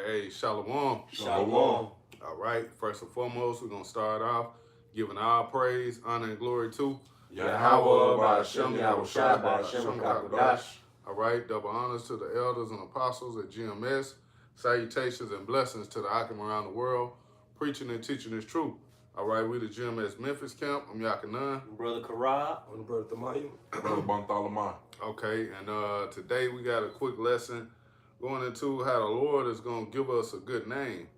Hey, Shalom. Shalom. All right, first and foremost, we're going to start off giving our praise, honor, and glory to Yahweh, by Hashem, Yahushua, by Hashem, Kakodash. All right, double honors to the elders and apostles at GMS. Salutations and blessings to the Akim around the world, preaching and teaching this truth. All right, we the GMS Memphis camp. I'm Yakanan. Brother Karab. I'm Brother Tamayu. Brother Bartholomew. Okay, and today we got a quick lesson going into how the Lord is going to give us a good name.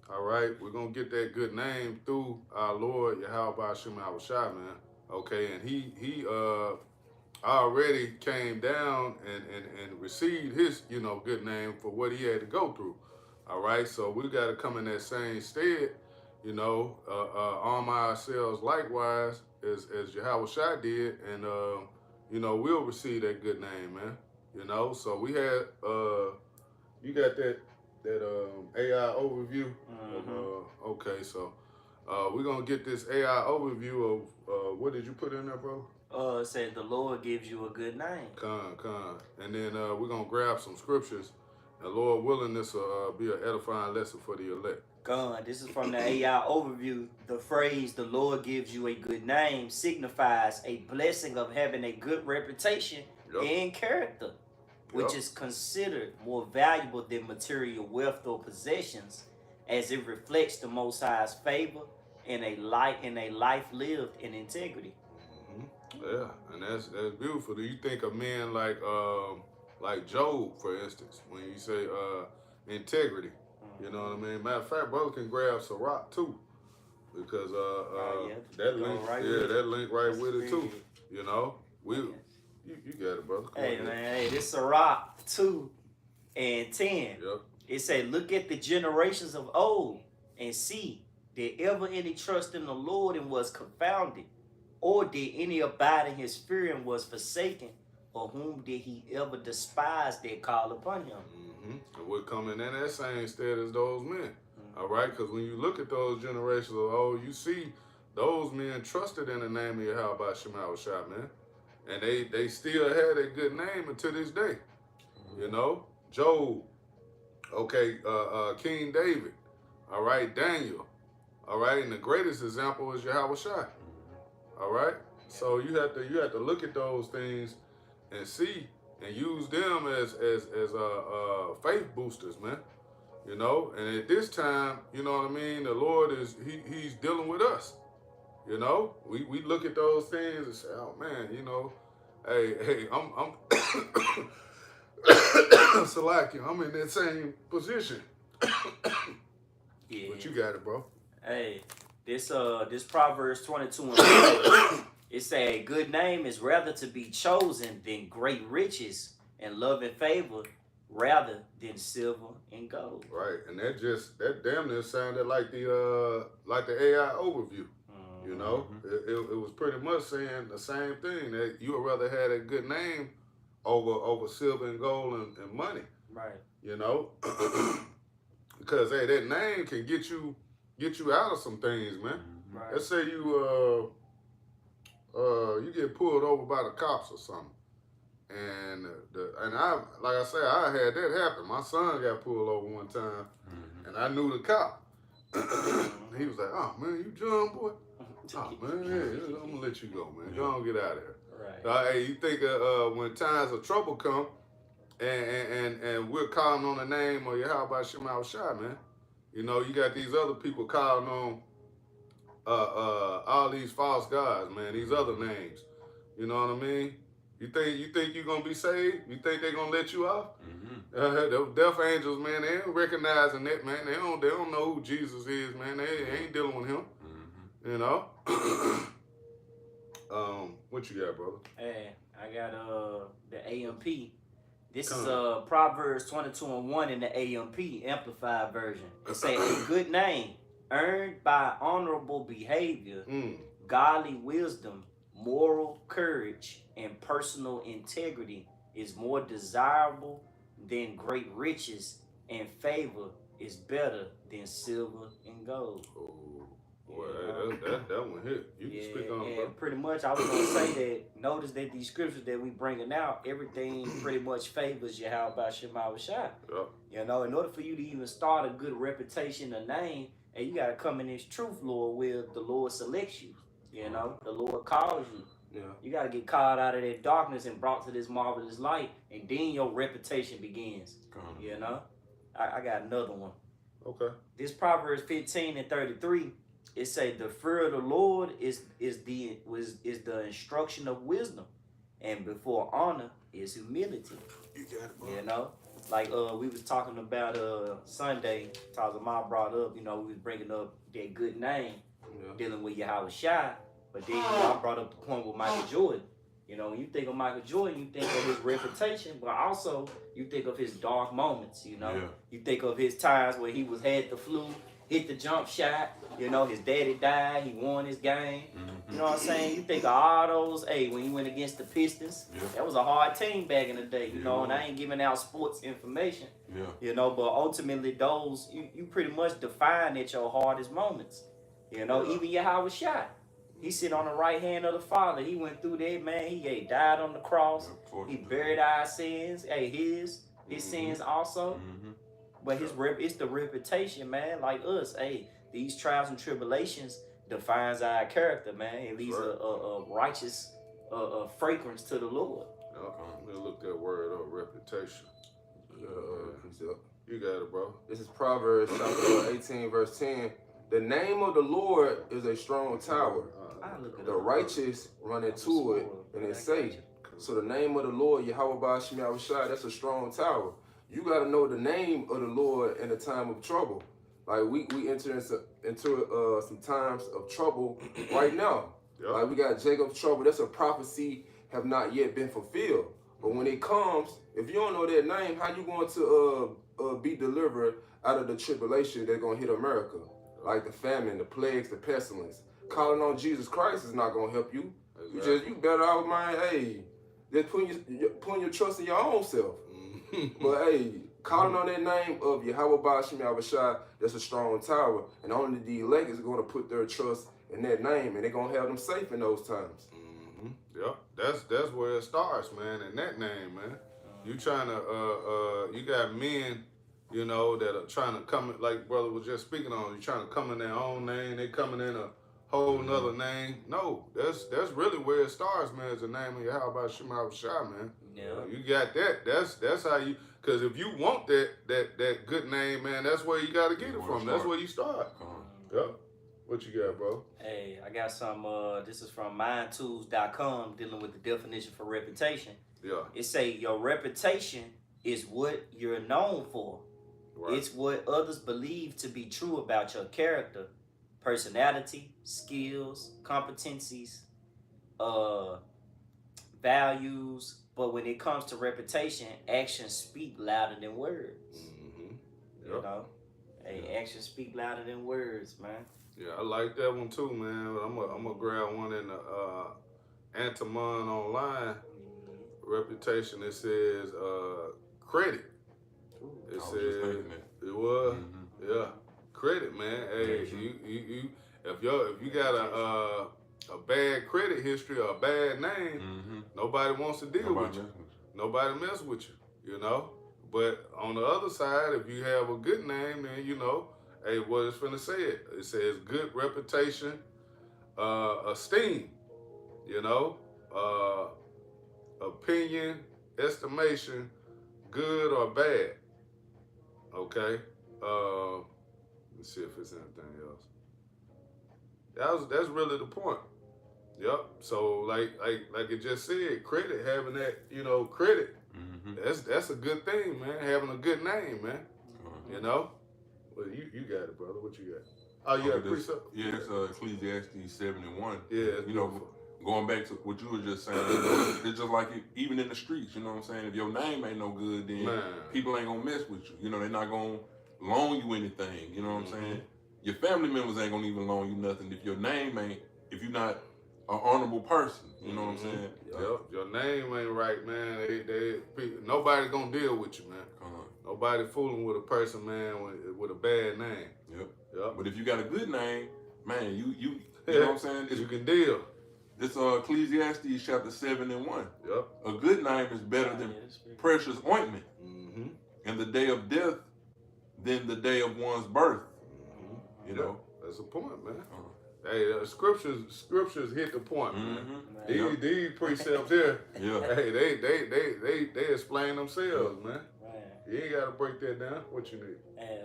All right, we're going to get that good name through our Lord, Yahweh Hashem Yahushua, man. Okay, and he already came down and received his, good name for what he had to go through. All right, so we got to come in that same stead, arm ourselves likewise as Yahushua did, and, we'll receive that good name, man. So we had, you got that AI overview. Okay, so we're gonna get this AI overview of what did you put in there, bro? It said the Lord gives you a good name. Con. And then we're gonna grab some scriptures, and Lord willing, this will be an edifying lesson for the elect. God, this is from the AI overview. The phrase "the Lord gives you a good name" signifies a blessing of having a good reputation and character, which is considered more valuable than material wealth or possessions, as it reflects the Most High's favor and a life lived in integrity. Yeah, and that's beautiful. Do you think of men like Job, for instance, when you say integrity? You know what I mean? Matter of fact, brother can grab Sirach too, because that link right with it too. You got it, brother. Hey man, this Sirach 2:10. Yep. It say, look at the generations of old and see, did ever any trust in the Lord and was confounded? Or did any abide in his fear and was forsaken? Or whom did he ever despise that call upon him? And we're coming in that same stead as those men. All right, because when you look at those generations of old, you see those men trusted in the name of Yahweh Shema Shah, man. And they still had a good name until this day. Job, okay, King David, all right, Daniel, all right, and the greatest example is Yahweh Shai. All right, so you have to look at those things and see and use them as faith boosters, man. And at this time, you know what I mean, the Lord he's dealing with us. We look at those things and say, oh man, hey, I'm Salaki, I'm in that same position. Yeah. But you got it, bro. Hey, this Proverbs 22:4, it say a good name is rather to be chosen than great riches, and love and favor rather than silver and gold. Right, and that damn near sounded like the AI overview. It was pretty much saying the same thing, that you would rather have a good name over silver and gold and money. Right. Because hey, that name can get you out of some things, man. Right. Let's say you get pulled over by the cops or something, and I, like I say, I had that happen. My son got pulled over one time, and I knew the cop. He was like, "Oh man, you John boy." Oh man, yeah, I'm gonna let you go, man. Go on, get out of here. Right. Hey, you think when times of trouble come, and we're calling on the name of Yahweh Shema Shai, man. You got these other people calling on all these false gods, man. These other names. You know what I mean? You think you're gonna be saved? You think they're gonna let you off? The death angels, man, they ain't recognizing that, man. They don't know who Jesus is, man. They ain't dealing with him. What you got, brother? Hey, I got the AMP. This is Proverbs 22:1 in the AMP Amplified version. It say a good name earned by honorable behavior, godly wisdom, moral courage, and personal integrity is more desirable than great riches, and favor is better than silver and gold. Oh, boy, that one hit. You can speak on it, bro. Pretty much, I was gonna say that. Notice that these scriptures that we bringing out, everything pretty much favors Yahweh Shema Shai. Yep. You know, in order for you to even start a good reputation, a name, and you gotta come in this truth, Lord, where the Lord selects you. You know, the Lord calls you. Yeah. You gotta get called out of that darkness and brought to this marvelous light, and then your reputation begins. You know, I got another one. Okay. This Proverbs 15:33, it say the fear of the Lord is the instruction of wisdom, and before honor is humility. You got it, bro. You know, like we was talking about Sunday. Tazama brought up, you know, we was bringing up that good name, dealing with Yahweh Shai, but then I brought up the point with Michael Jordan. You know, when you think of Michael Jordan, you think of his reputation, but also you think of his dark moments. You know, you think of his times where he had the flu, hit the jump shot. You know, his daddy died, he won his game. You know what I'm saying? You think of all those. Hey, when he went against the Pistons, that was a hard team back in the day. You know, and I ain't giving out sports information. You know, but ultimately those you pretty much define at your hardest moments. You know, even Yahweh Shai. He sit on the right hand of the Father. He went through that, man. He died on the cross. He buried our sins. Hey, his sins also. But it's the reputation, man. Like us, hey, these trials and tribulations defines our character, man. It leaves a righteous fragrance to the Lord. Let me look that word up, reputation. You got it, bro. This is Proverbs chapter 18, verse 10. The name of the Lord is a strong tower. The righteous run into it and it's safe. So the name of the Lord, Yahweh Shema Shai, that's a strong tower. You got to know the name of the Lord in a time of trouble. Like we enter into some times of trouble right now. Like we got Jacob's trouble. That's a prophecy have not yet been fulfilled. But when it comes, if you don't know that name, how you going to be delivered out of the tribulation that's going to hit America? Like the famine, the plagues, the pestilence. Calling on Jesus Christ is not gonna help you. You better out, man. Hey, just putting your trust in your own self. But hey, calling on that name of Yahweh Shema Shai, that's a strong tower, and only the elect is gonna put their trust in that name, and they're gonna have them safe in those times. Yep, that's where it starts, man. In that name, man. You trying to you got men, you know, that are trying to come, like brother was just speaking on. You trying to come in their own name. They coming in a whole nother name. No, that's really where it starts, man. Is the name of Yahweh Shema Shai, man. You got that. That's how you. Because if you want that good name, man, that's where you got to get it from. That's where you start. Yep. What you got, bro? Hey, I got some. This is from mindtools.com dealing with the definition for reputation. It say your reputation is what you're known for. It's what others believe to be true about your character, personality, skills, competencies, values. But when it comes to reputation, actions speak louder than words. You know? Hey, actions speak louder than words, man. Yeah, I like that one too, man. I'm gonna grab one in the Antimon online. Reputation, it says credit. It says it was credit, man. Hey, you if you got a bad credit history or a bad name, nobody wants to deal with you. Nobody mess with you, you know. But on the other side, if you have a good name, then you know, hey, what it's finna say it. It says good reputation, esteem, you know, opinion, estimation, good or bad. Okay. Let's see if it's anything else. That's really the point. Yep. So like it just said, credit, having that, you know, credit. That's a good thing, man. Having a good name, man. You know. Well, you got it, brother. What you got? Oh, you got a precept? Yeah, that's Ecclesiastes 7:1. Yeah, you know, going back to what you were just saying, it's just like even in the streets, you know what I'm saying? If your name ain't no good, then people ain't gonna mess with you. You know, they're not gonna loan you anything. You know what I'm saying? Your family members ain't gonna even loan you nothing if your name ain't, if you're not an honorable person. You know what I'm saying? Yep. Your name ain't right, man. Nobody gonna deal with you, man. Nobody fooling with a person, man, with a bad name. Yep. But if you got a good name, man, You know what I'm saying? You can deal. It's Ecclesiastes chapter 7:1. Yep. A good name is better than precious ointment, and the day of death than the day of one's birth. You know, that's a point, man. Hey, scriptures hit the point, man. These precepts here, hey, they explain themselves, man. You ain't gotta break that down. What you need? Hey,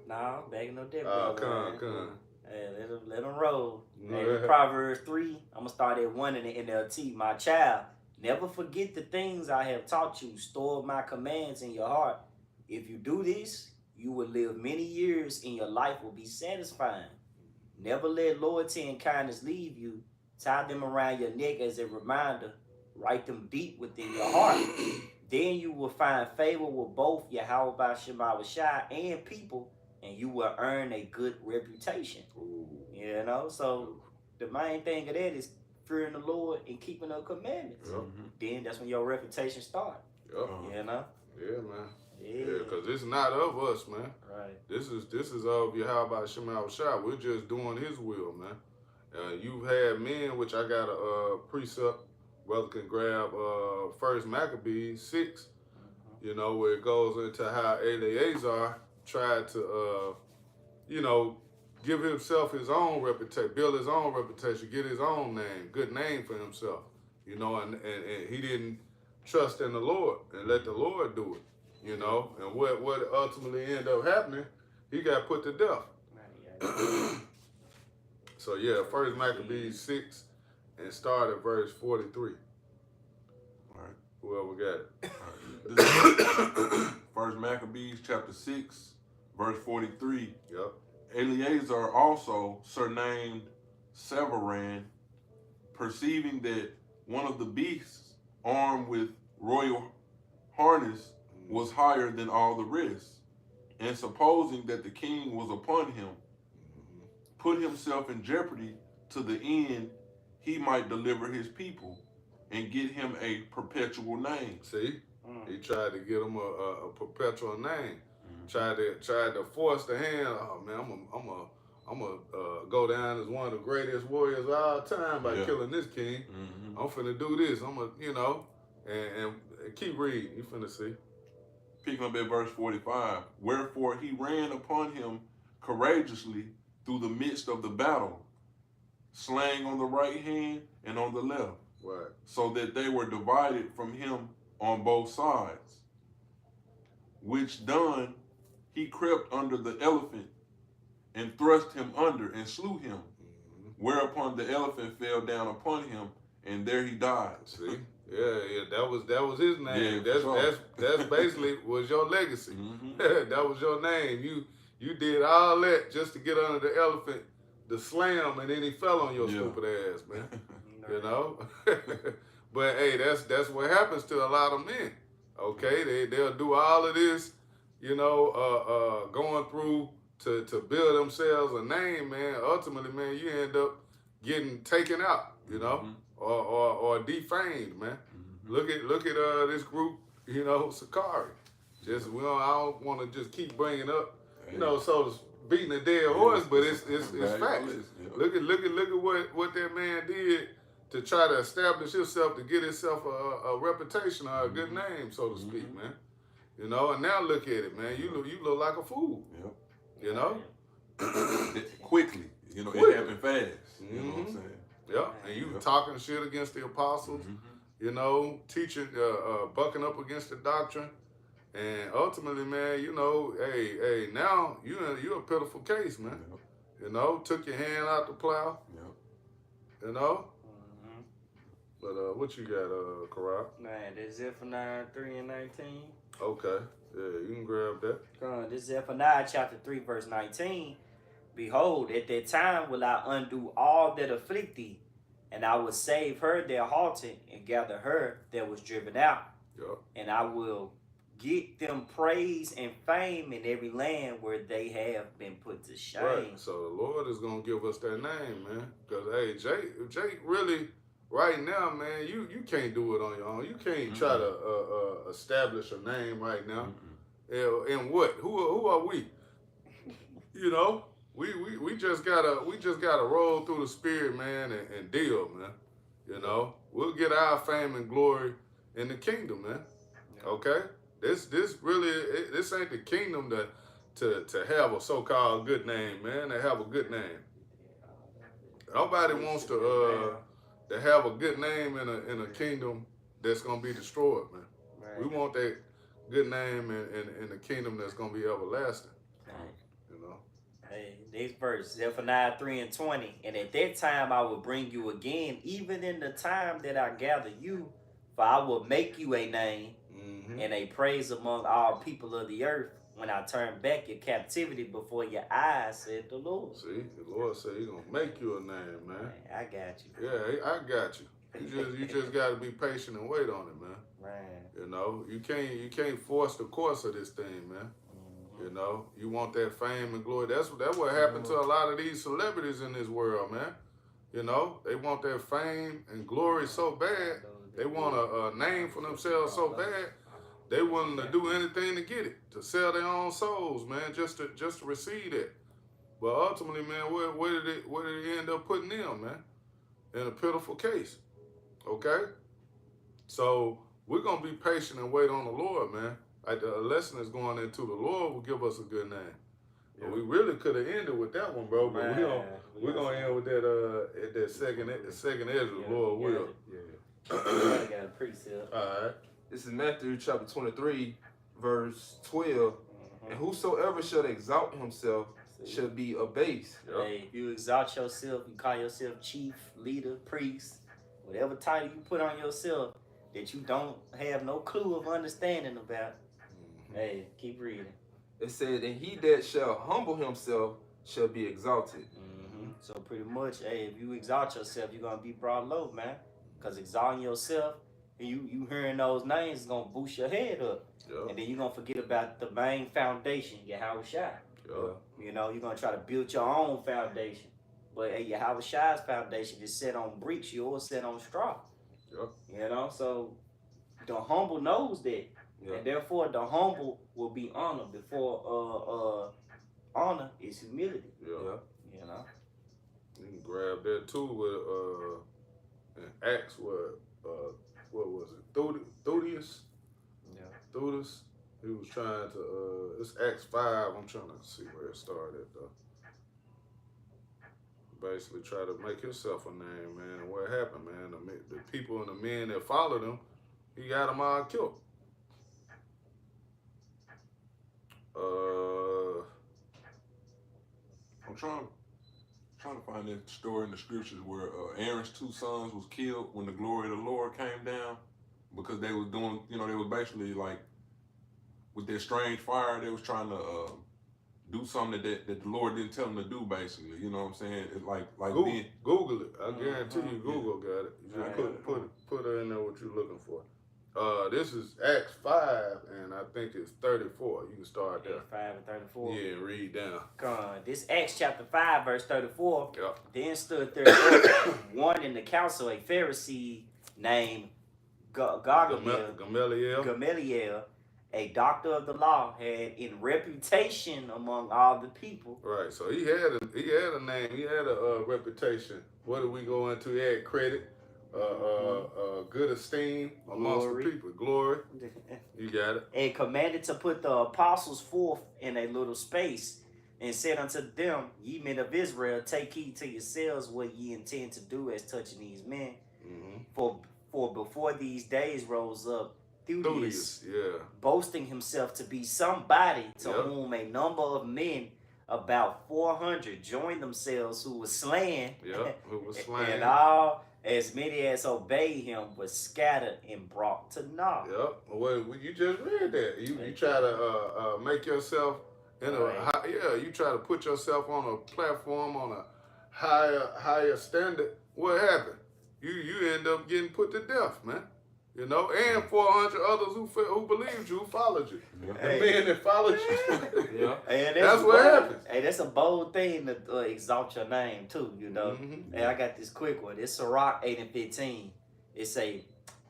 nah, bagging no dip, come. Hey, let them roll. Hey, Proverbs 3, I'm gonna start at 1 in the NLT. My child, never forget the things I have taught you. Store my commands in your heart. If you do this, you will live many years and your life will be satisfying. Never let loyalty and kindness leave you. Tie them around your neck as a reminder. Write them deep within your heart. Then you will find favor with both Yahweh Shema Shai and people, and you will earn a good reputation. You know, so the main thing of that is fearing the Lord and keeping the commandments. Then that's when your reputation starts. You know? Yeah, man. Yeah, because it's not of us, man. Right. This is of Yahweh Shema Shai. We're just doing His will, man. You've had men, which I got a precept. Brother can grab 1 Maccabees 6. You know, where it goes into how Eleazar tried to, you know, give himself his own reputation, build his own reputation, get his own name, good name for himself. You know, and he didn't trust in the Lord and let the Lord do it. You know, and what ultimately ended up happening, he got put to death. So yeah, 1 Maccabees 6 and start at verse 43. All right. Whoever got it. All right. 1 Maccabees chapter 6, verse 43. Yep. Eleazar also, surnamed Severan, perceiving that one of the beasts armed with royal harness was higher than all the rest, and supposing that the king was upon him, put himself in jeopardy to the end he might deliver his people and get him a perpetual name. See, he tried to get him a perpetual name. Tried to force the hand. Oh man, I'm gonna go down as one of the greatest warriors of all time by killing this king. I'm finna do this. I'm gonna, you know, and keep reading. You finna see. Picking up at verse 45, wherefore he ran upon him courageously through the midst of the battle, slaying on the right hand and on the left, so that they were divided from him on both sides. Which done, he crept under the elephant and thrust him under and slew him, whereupon the elephant fell down upon him, and there he died. See? Yeah, that was his name. Yeah, that's basically was your legacy. That was your name. You did all that just to get under the elephant, to slam, and then he fell on your stupid ass, man. You know? But hey, that's what happens to a lot of men. Okay, they'll do all of this, you know, going through to build themselves a name, man. Ultimately, man, you end up getting taken out, you know. Or defamed, man. Look at this group, you know, Sakari. I don't want to just keep bringing up, you know, so beating a dead horse, but it's facts. Look at what that man did to try to establish himself, to get himself a reputation or a good name, so to speak, man. You know, and now look at it, man. You look like a fool. You know, quickly. You know, it happened fast. You know what I'm saying? Yeah, and you talking shit against the apostles, you know, teaching, bucking up against the doctrine, and ultimately, man, you know, hey, now you're a pitiful case, man. You know, took your hand out the plow. You know. But what you got, Karak? Man, this Zephaniah 3 and 19. Okay, yeah, you can grab that. This Zephaniah chapter 3, verse 19. Behold, at that time will I undo all that afflict thee, and I will save her that halted, and gather her that was driven out. And I will get them praise and fame in every land where they have been put to shame. Right. So the Lord is gonna give us that name, man. Because hey, Jake really, right now, man, you can't do it on your own. You can't try to establish a name right now. And what? Who are we? You know. we just gotta roll through the spirit, man, and deal, man. You know, we'll get our fame and glory in the kingdom, man. Okay, this ain't the kingdom to have a so-called good name, man. To have a good name. Nobody wants to have a good name in a kingdom that's gonna be destroyed, man. Right. We want that good name in the kingdom that's gonna be everlasting. Right. You know. Hey, next verse, Zephaniah 3:20. And at that time I will bring you again, even in the time that I gather you, for I will make you a name and a praise among all people of the earth. When I turn back your captivity before your eyes, said the Lord. See, the Lord said He's gonna make you a name, man. I got you. Yeah, I got you. You just gotta be patient and wait on it, man. Right. You know, you can't force the course of this thing, man. You know, you want that fame and glory. That's what happened to a lot of these celebrities in this world, man. You know, they want that fame and glory so bad. They want a name for themselves so bad. They willing to do anything to get it, to sell their own souls, man, just to receive it. But ultimately, man, where did it end up putting them, man? In a pitiful case. Okay? So we're gonna be patient and wait on the Lord, man. Like the lesson is going into the Lord will give us a good name. Yeah. But we really could have ended with that one, bro. But we're gonna end with that at that second edge of the Lord will. Yeah. I got a precept. All right. This is Matthew chapter 23, verse 12. And whosoever shall exalt himself shall be abased. Hey, if you exalt yourself, you call yourself chief, leader, priest, whatever title you put on yourself that you don't have no clue of understanding about. Hey, keep reading. It said, and he that shall humble himself shall be exalted. So pretty much, hey, if you exalt yourself, you're gonna be brought low, man. Because exalting yourself, you hearing those names is gonna boost your head up. Yep. And then you're gonna forget about the main foundation, Yahweh Shai. Yep. You know, you're gonna try to build your own foundation. But hey, Yahweh Shai's foundation is set on bricks, yours set on straw. Yep. You know, so the humble knows that. Yep. And therefore the humble will be honored before honor is humility. Yeah. You know. You can grab that too with in Acts what was it? Theudius? Yeah. Theudius. He was trying to it's Acts 5. I'm trying to see where it started though. Basically try to make himself a name, man. And what happened, man? The people and the men that followed him, he got them all killed. I'm trying to find that story in the scriptures where Aaron's 2 sons was killed when the glory of the Lord came down because they was doing, they was basically like with their strange fire, they was trying to do something that the Lord didn't tell them to do, basically. You know what I'm saying? It's like Google it. I guarantee you Google got it. You just put it in there what you're looking for. This is Acts 5, and I think it's 34. You can start there. 5 and 34. Yeah, read down. Come on. This Acts chapter 5, verse 34. Yep. Then stood there one in the council, a Pharisee named Gamaliel, a doctor of the law, had in reputation among all the people. Right. So he had a name. He had a reputation. What did we go into? He had credit. Good esteem amongst the people. Glory. You got it. And commanded to put the apostles forth in a little space, and said unto them, ye men of Israel, take heed to yourselves what ye intend to do as touching these men. For before these days rose up Theudius, boasting himself to be somebody, to whom a number of men, about 400, joined themselves, who was slain. Who was slain. And all as many as obeyed him was scattered and brought to naught. Well, you just read that. You try to make yourself in you try to put yourself on a platform on a higher standard. What happened? You end up getting put to death, man. You know, and 400 others who believed you, who followed you. The men that followed you. And that's what happened. Hey, that's a bold thing to exalt your name too, you know. Hey, I got this quick one. It's Sirach 8 and 15. It say,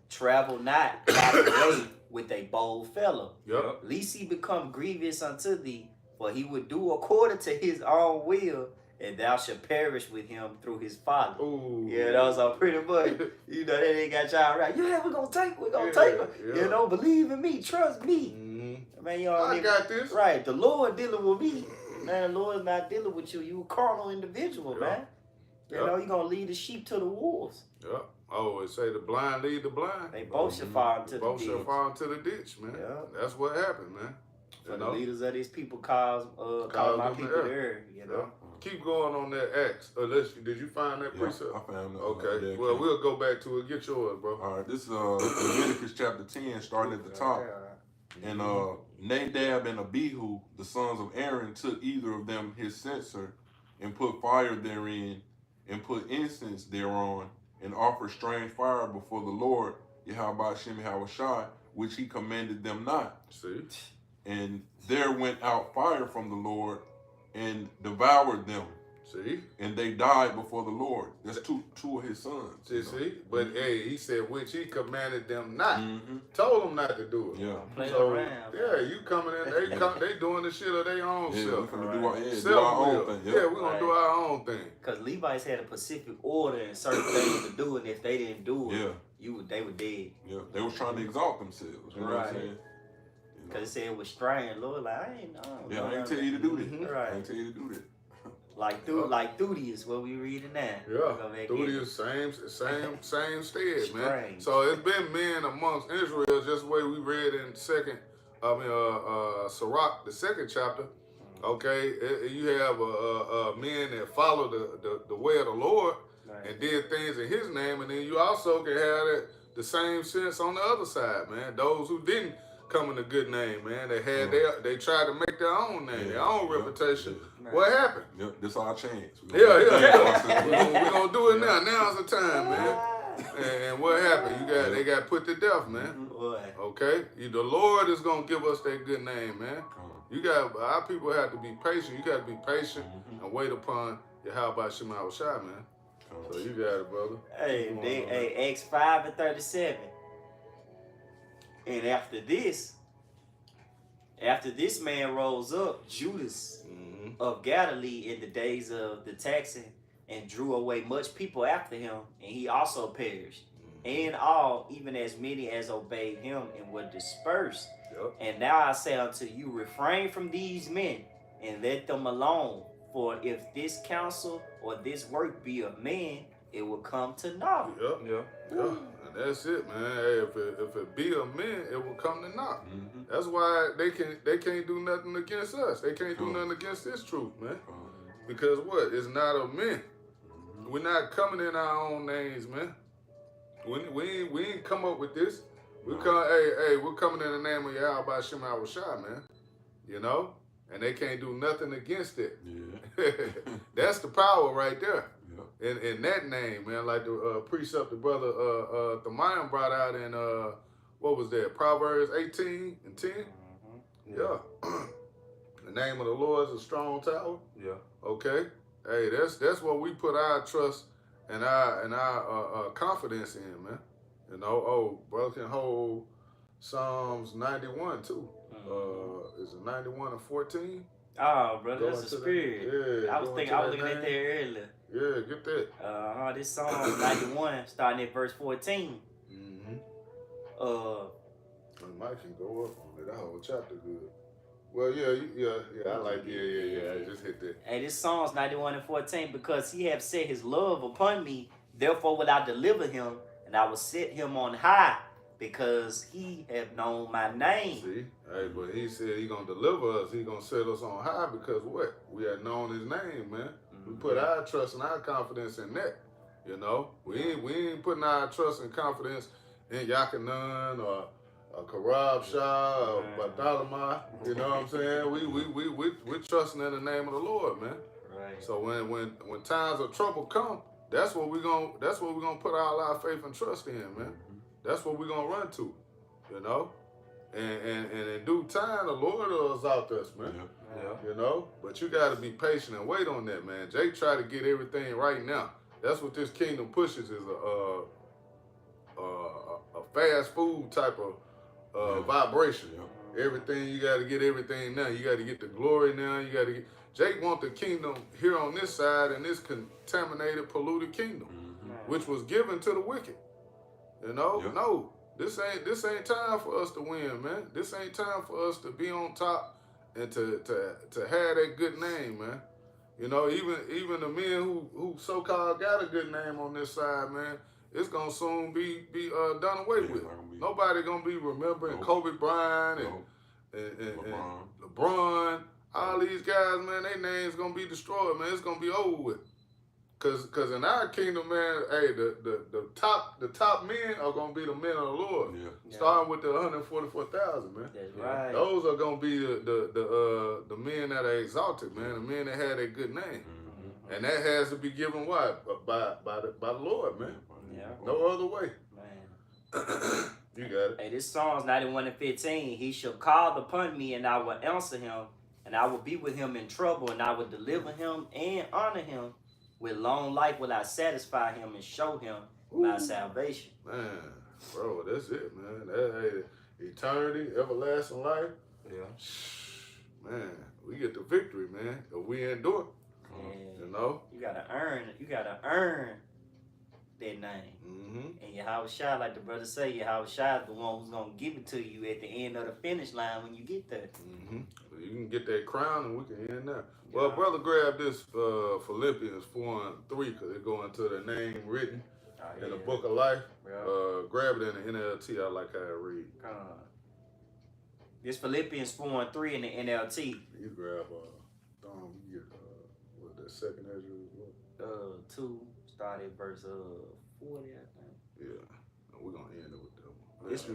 travel not by the way with a bold fellow, lest he become grievous unto thee, for he would do according to his own will, and thou shalt perish with him through his folly. Ooh. Yeah, those are pretty much, you know, they ain't got y'all right. Yeah, we're gonna take her. Yeah. You know, believe in me, trust me. Mm-hmm. Man, you know, I got this. Right, the Lord dealing with me. Man, the Lord's not dealing with you. You a carnal individual, man. You know, you're gonna lead the sheep to the wolves. Yeah. Oh, it say the blind lead the blind. They both shall fall into the Both ditch. shall fall into the ditch, man. Yeah. That's what happened, man. For the leaders of these people cause my them people there, you know. Keep going on that Acts. Did you find that precept? I found that. Okay. Well, we'll go back to it. Get yours, bro. All right. This is Leviticus chapter 10, starting at the top. And Nadab and Abihu, the sons of Aaron, took either of them his censer and put fire therein and put incense thereon and offered strange fire before the Lord, Yahweh Shem Yahushai, which he commanded them not. See? And there went out fire from the Lord and devoured them. See? And they died before the Lord. That's two of his sons. See? But hey, he said, which he commanded them not. Mm-hmm. Told them not to do it. Yeah. Playing So, around. yeah, you coming in, they doing the shit of their own Yeah, self. we're gonna do our own Self-will. thing. Yeah, we're going to do our own thing. Because Levites had a specific order and certain things to do, and if they didn't do it, they were dead. Yeah, they was trying to exalt themselves. You know what I'm saying? Because it said it was strange. Lord, like, I ain't know. Yeah, I ain't tell you to do this. Right. I ain't tell you to do this. Like Duty is what we reading now. Yeah, Duty is same stead, man. Strange. So it's been men amongst Israel, just the way we read in Sirach, the second chapter. Okay, you have men that follow the way of the Lord and did things in His name, and then you also can have the same sense on the other side, man. Those who didn't come in a good name, man, they tried to make their own name, their own reputation. What happened? Yep, this our chance. We're gonna do it now. Now's the time, man. And what happened? They got put to death, man. Okay, the Lord is gonna give us that good name, man. Our people have to be patient. You got to be patient and wait upon Yahweh Shem Yahushai, man. So you got it, brother. Hey, Acts 5:37. And after this man rose up, Judas of Galilee in the days of the taxing, and drew away much people after him, and he also perished. And all, even as many as obeyed him, and were dispersed. Yep. And now I say unto you, refrain from these men, and let them alone. For if this counsel or this work be of man, it will come to naught. Yep. And that's it, man. Hey, if it be of men, it will come to naught. That's why they can't do nothing against us. They can't do nothing against this truth, man. Because what? It's not of men. We're not coming in our own names, man. We ain't come up with this. We're coming in the name of Yahweh Shem Yahushai, man. You know? And they can't do nothing against it. Yeah. That's the power right there. Yeah. In that name, man, like the precept the brother Thamayim brought out in what was that? Proverbs 18 and 10. Yeah. The name of the Lord is a strong tower. Yeah. Okay. Hey, that's what we put our trust and our confidence in, man. You know, brother can hold Psalms 91 too. Is it 91 and 14? Oh, brother, that's the spirit. Yeah, I was looking at that earlier. Yeah, get that. This Psalm 91, starting at verse 14. The mic can go up on it. That whole chapter good. Well, I like I just hit that. Hey, this Psalms 91 and 14, because he have set his love upon me, therefore will I deliver him, and I will set him on high, because he have known my name. See? Hey, but he said he gonna deliver us. He gonna set us on high because what? We have known his name, man. We put our trust and our confidence in that. You know? We ain't putting our trust and confidence in Yakanan or Karab Shah or Bartholomew. You know what I'm saying? We're trusting in the name of the Lord, man. Right. So when times of trouble come, that's what we're gonna put all our faith and trust in, man. That's what we're gonna run to, you know? And in due time, the Lord will exalt us, man. Yeah. You know? But you gotta be patient and wait on that, man. Jake try to get everything right now. That's what this kingdom pushes, is a fast food type of vibration. Everything, you got to get everything now. You got to get the glory now. You got to get. Jake want the kingdom here on this side in this contaminated, polluted kingdom, which was given to the wicked. You know, no, this ain't time for us to win, man. This ain't time for us to be on top and to have that good name, man. You know, even the men who so-called got a good name on this side, man, it's gonna soon be done away with. Nobody gonna be remembering Kobe Bryant and LeBron. All these guys, man, their names gonna be destroyed, man. It's gonna be over with. Cause in our kingdom, man, hey, the top men are gonna be the men of the Lord. Starting with the 144,000, man. That's right. Those are gonna be the men that are exalted, man. The men that had a good name, and that has to be given what by the Lord, man. Yeah. No other way. Man. You got it. Hey, this Psalms 91:15. He shall call upon me, and I will answer him, and I will be with him in trouble, and I will deliver him and honor him. With long life will I satisfy him and show him my salvation. Man, bro, that's it, man. That eternity, everlasting life. Yeah. Man, we get the victory, man. If we endure. And You know? you gotta earn that name. And Yahushua, like the brother say, Yahushua is the one who's gonna give it to you at the end of the finish line when you get there. You can get that crown and we can end there. Well, brother, grab this Philippians 4:3 because it go into the name written in the book of life. Grab it in the NLT. I like how it read. This Philippians 4:3 in the NLT. You grab you get what that second Ezra 2 started verse 40, I think. Yeah, we're gonna end it with that one. This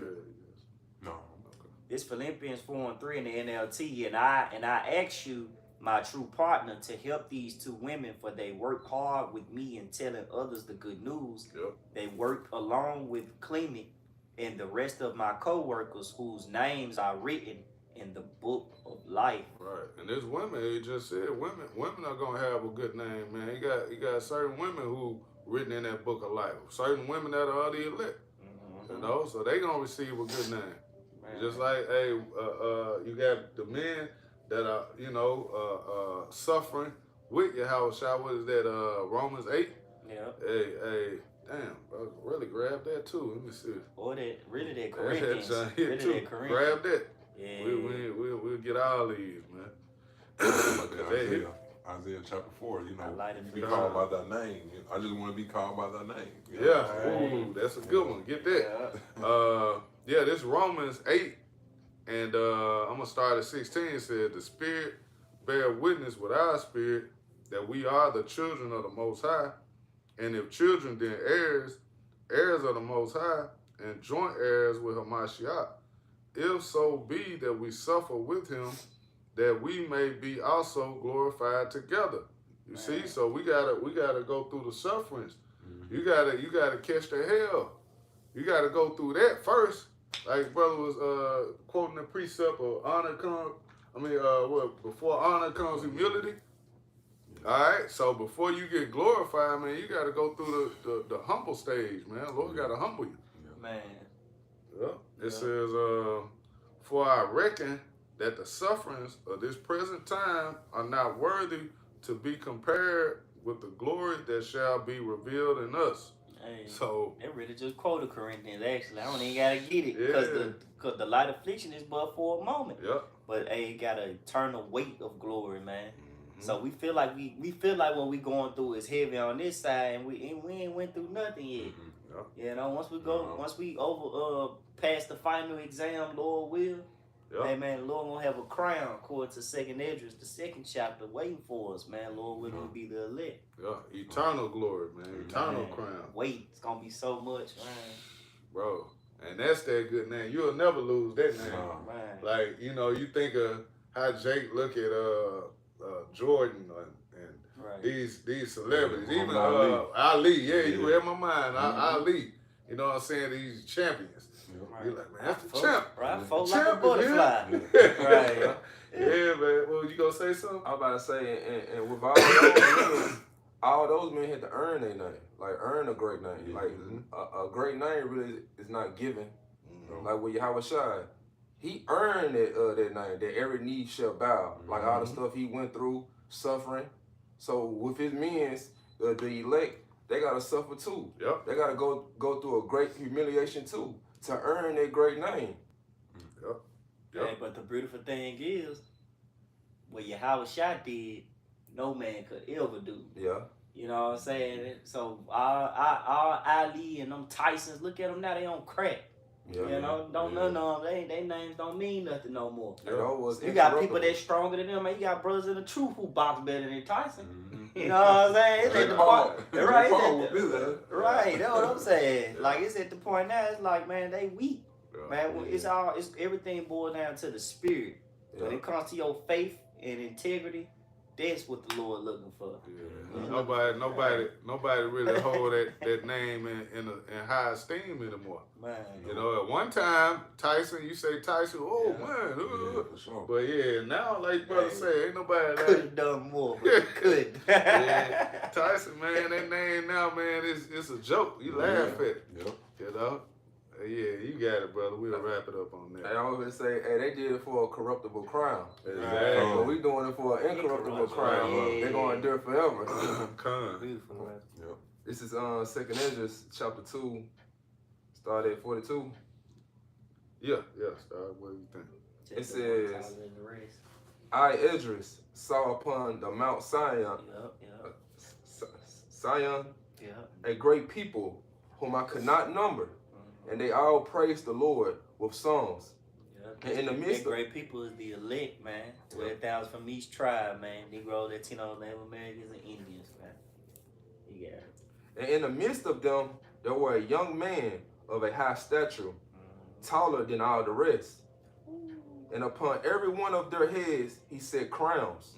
No. Okay. This Philippians 4:3 in the NLT, and I ask you, my true partner, to help these two women, for they work hard with me in telling others the good news. They worked along with Clement and the rest of my co-workers whose names are written in the book of life. Right, and there's women. He just said women are gonna have a good name, man. You got certain women who written in that book of life. Certain women that are the elect, you know, so they gonna receive a good name. Man. Just like, hey, you got the men that are, you know, suffering with Yahushua. What is that? Romans 8. Yeah. Hey, damn, bro, really grab that too. Let me see. Or that Corinthians. Grab that. Yeah. We'll get all these, man. Isaiah chapter 4, you know, be called by thy name. I just want to be called by thy name. You know? Ooh, that's a good one. Get that. This Romans 8, and I'm going to start at 16. It says, the Spirit bear witness with our spirit that we are the children of the Most High. And if children, then heirs of the Most High, and joint heirs with Hamashiach. If so be that we suffer with him, that we may be also glorified together. You see, so we gotta go through the sufferings. You gotta catch the hell. You gotta go through that first. Like brother was quoting the precept of honor comes. Before honor comes humility. All right, so before you get glorified, man, you gotta go through the humble stage, man. Lord gotta humble you. Man. It says, for I reckon that the sufferings of this present time are not worthy to be compared with the glory that shall be revealed in us. Hey, so they really just quoted Corinthians. Actually, I don't even gotta get it because the light affliction is but for a moment. But hey, it got an eternal weight of glory, man. So we feel like what we going through is heavy on this side, and we ain't went through nothing yet. You know, once we over pass the final exam, Lord will. Hey man, the Lord gonna have a crown according to 2nd Esdras, the 2nd chapter, waiting for us, man. Lord will be the elect. Eternal glory, man. Eternal crown. Wait, it's gonna be so much, man. Bro, and that's that good name. You'll never lose that name. Man. Like, you know, you think of how Jake look at Jordan and these celebrities. Even Ali, you read my mind. Ali, you know what I'm saying? These champions. You're like, man, that's the champ. Right, folk like a butterfly. Right. Yeah, man. Well, you gonna say something? I was about to say, and with all those men had to earn their name, like earn a great name. Like a great name really is not given. Like with Yahweh Shai, he earned that name, that every knee shall bow. Like all the stuff he went through, suffering. So with his men's, the elect, they gotta suffer too. Yep. They gotta go through a great humiliation too to earn that great name. Yep. Hey, but the beautiful thing is, what Yahweh Shai did, no man could ever do. Yeah. You know what I'm saying? So our Ali and them Tysons, look at them now, they on crack. Yeah. You know, none of them, they names don't mean nothing no more. Yeah. You got people that's stronger than them, man. You got brothers in the truth who box better than Tyson. Mm-hmm. You know what I'm saying? It's at the point, right? Right, that's what I'm saying. Like, it's at the point now, it's like, man, they weak. Man, it's everything boils down to the spirit. When it comes to your faith and integrity, that's what the Lord looking for. Yeah. Nobody really hold that name in high esteem anymore. Man. You know, at one time, Tyson, you say Tyson, man. Yeah, for sure. But yeah, now, like brother say, ain't nobody Could have done more, but could. Yeah. Tyson, man, that name now, man, it's a joke. You laugh at it. Yep. You know? Yeah, you got it, brother. We'll wrap it up on that. I always say, hey, they did it for a corruptible crown. Exactly. But we doing it for an incorruptible crown. Yeah. They're going to endure forever. Con. Beautiful, man. Yep. This is 2nd Esdras, chapter 2, start at 42. Yeah, start. What do you think? It says, I, Esdras, saw upon the Mount Zion, a great people whom I could not number, and they all praised the Lord with songs. And in the midst of great people is the elect, man. 12,000 from each tribe, man. Negro, Latino, Native Americans, and Indians, man. You got it. And in the midst of them, there were a young man of a high stature, taller than all the rest. And upon every one of their heads he set crowns,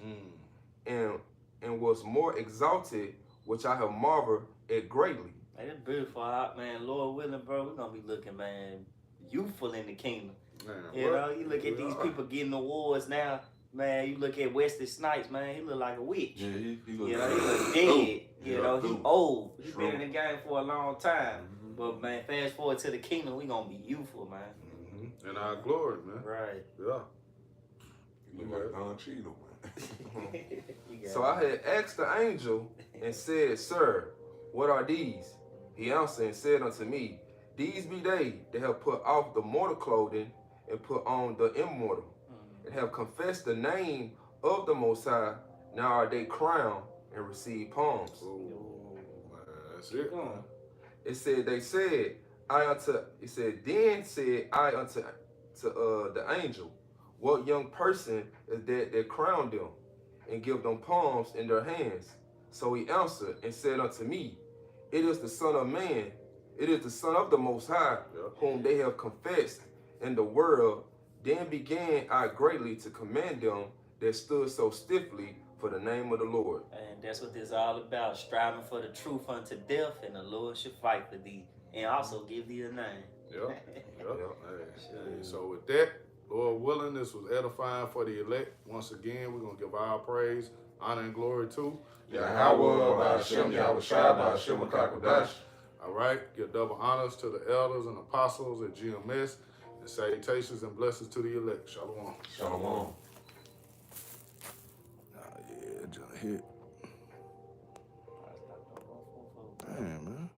and was more exalted, which I have marveled at greatly. Man, it's beautiful, man. Lord willing, bro, we're gonna be looking, man, youthful in the kingdom. Man, you know, you look at these people getting awards now, man. You look at Wesley Snipes, man. He look like a witch. Yeah, he look, he look dead. You know, he old. He True. been in the game for a long time. But man, fast forward to the kingdom, we gonna be youthful, man. In our glory, man. Right. Yeah. He look like Don Cheadle, man. So I had asked the angel and said, Sir, what are these? He answered and said unto me, These be they that have put off the mortal clothing and put on the immortal, and have confessed the name of the Most High. Now are they crowned and receive palms. That's it. It said, then said I unto the angel, what young person is that crowned them and give them palms in their hands? So he answered and said unto me, It is the Son of Man, it is the Son of the Most High, whom they have confessed in the world. Then began I greatly to command them that stood so stiffly for the name of the Lord. And that's what this is all about, striving for the truth unto death, and the Lord should fight for thee, and also give thee a name. Yep. Hey, so with that, Lord willing, this was edifying for the elect. Once again, we're going to give our praise, honor, and glory to Yahweh, by Hashem, Yahweh Shai, by Hashem, Makakodash. All right, give double honors to the elders and apostles at GMS, and salutations and blessings to the elect. Shalom. Shalom. Yeah, John hit.